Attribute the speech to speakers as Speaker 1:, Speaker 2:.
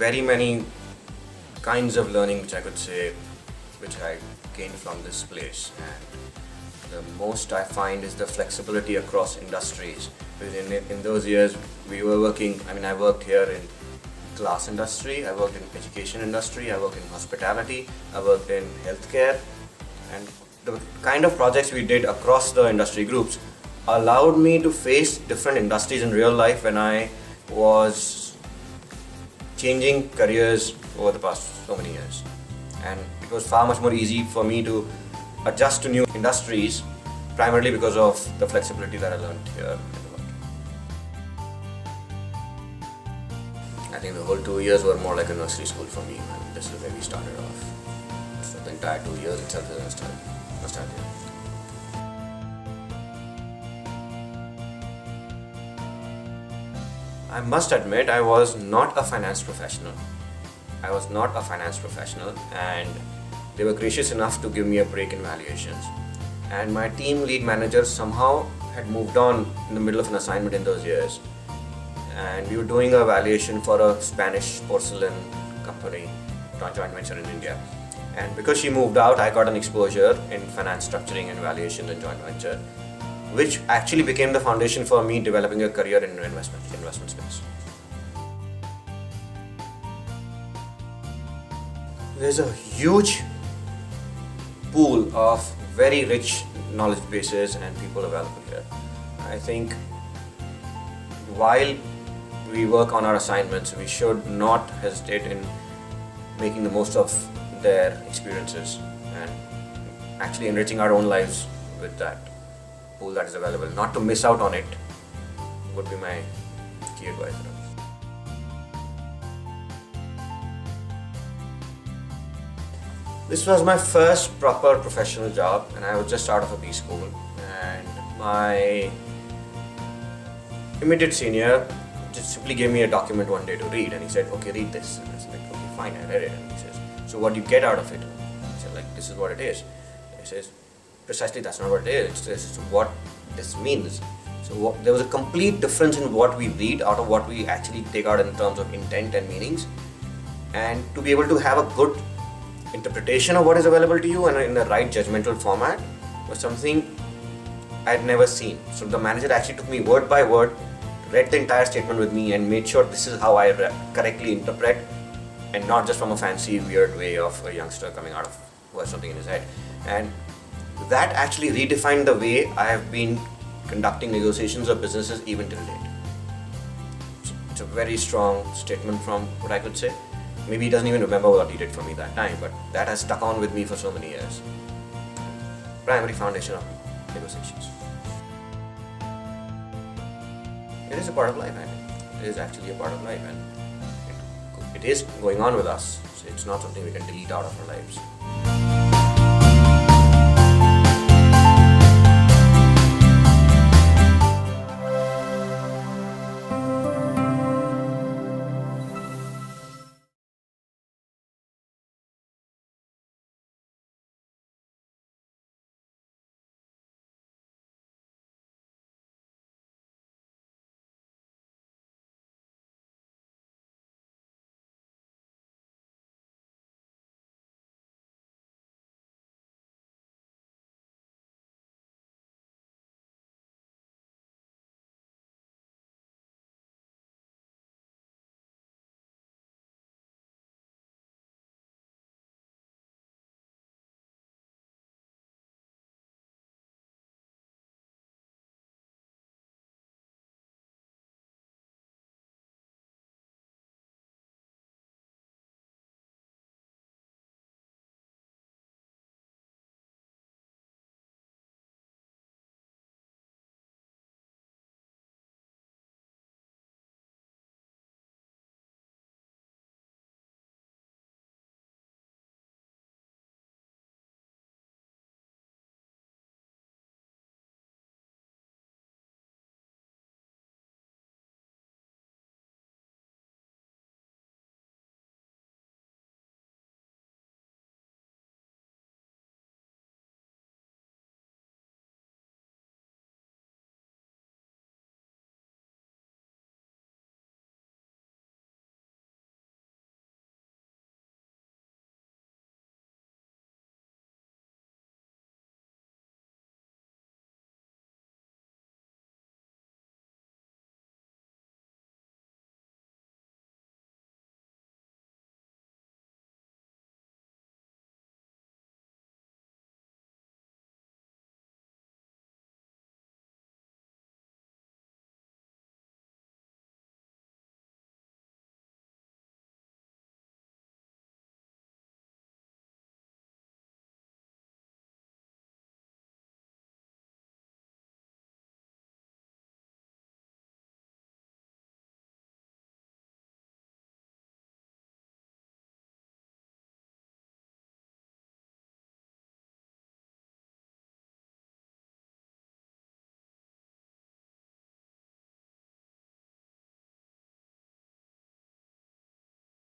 Speaker 1: very many kinds of learning which I could say, which I gained from this place. And the most I find is the flexibility across industries. Because in those years we were working, I worked here in glass industry, I worked in education industry, I worked in hospitality, I worked in healthcare, and the kind of projects we did across the industry groups allowed me to face different industries in real life when I was changing careers over the past so many years. And it was far much more easy for me to adjust to new industries, primarily because of the flexibility that I learned here. I think the whole 2 years were more like a nursery school for me, and this is where we started off. So the entire 2 years itself is nostalgia. I must admit, I was not a finance professional. And they were gracious enough to give me a break in valuations. And my team lead manager somehow had moved on in the middle of an assignment in those years. And we were doing a valuation for a Spanish porcelain company, joint venture in India. And because she moved out, I got an exposure in finance structuring and valuation and joint venture, which actually became the foundation for me developing a career in investment space. There's a huge pool of very rich knowledge bases and people available here. I think while we work on our assignments, we should not hesitate in making the most of their experiences and actually enriching our own lives with that pool that is available. Not to miss out on it would be my key advice. This was my first proper professional job, and I was just out of a B school, and my immediate senior just simply gave me a document one day to read, and he said, okay, read this. And I was like, okay, fine, I read it. And he says, so what do you get out of it? I said, like, this is what it is. He says, precisely that's not what it is, it's what this means. So there was a complete difference in what we read out of what we actually take out in terms of intent and meanings. And to be able to have a good interpretation of what is available to you and in the right judgmental format was something I had never seen. So the manager actually took me word by word, read the entire statement with me, and made sure this is how I correctly interpret, and not just from a fancy weird way of a youngster coming out of who has something in his head. And that actually redefined the way I have been conducting negotiations of businesses even till date. It's a very strong statement from what I could say. Maybe he doesn't even remember what he did for me that time, but that has stuck on with me for so many years. Primary foundation of negotiations. It is a part of life, and it is actually a part of life, and it is going on with us. So it's not something we can delete out of our lives.